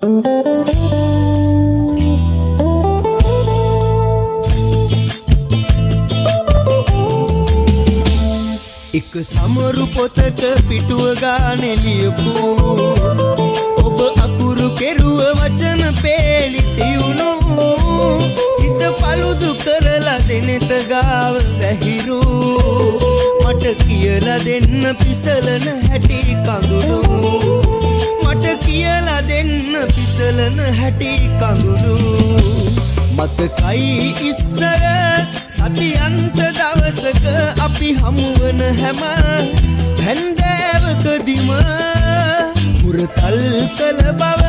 එක සමරු පොතක පිටුව ගානේ ලියපු ඔබ අකුරු කෙරුව වචන පේලි තියුණු හිත පළුදු කරලා දෙනෙත ගාව වැහිරු මට කියලා දෙන්න පිසලන හැටි කඳුළු මට කියලා දෙන්න පිසලන හැටි කඳුළු මතකයි ඉස්සර සතියන්ත දවසක අපි හමුවන හැම හැන්දෑවකදිම හුරතල් කළ බව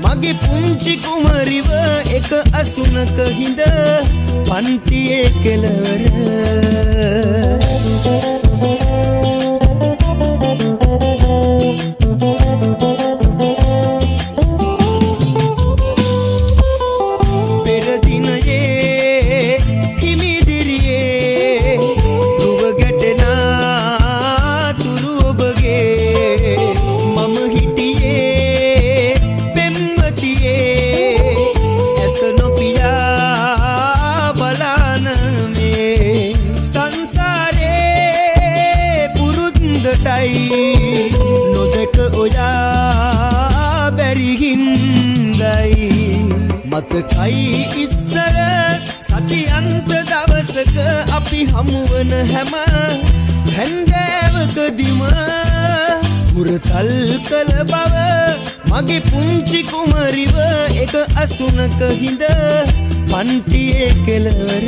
මගේ පුංචි කුමරිව එක අසුනක හිඳ පන්තියේ කෙළවර නොදක ඔයා බැරිහින්දයි මතකයි ඉස්සර සතියන්ත දවසක අපි හමුවන හැම හැන්දෑවකදිම හුරතල් කළ බව මගේ පුංචි කුමරිව එක අසුනක හිඳ පන්තියේ කෙළවර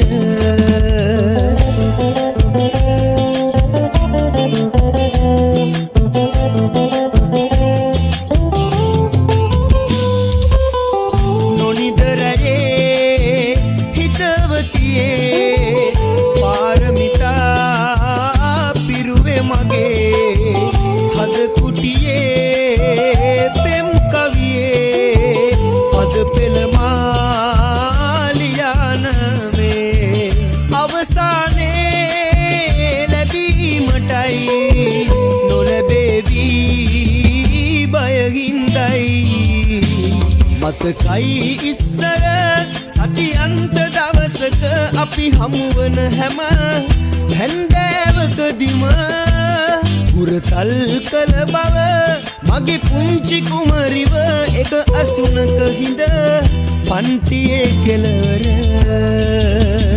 මතකයි ඉස්සර සතියන්ත දවසක අපි හමුවන හැම හැන්දෑවකදිම හුරතල් කළ බව මගේ පුංචි කුමරිව එක අසුනක හිඳ පන්තියේ කෙළවර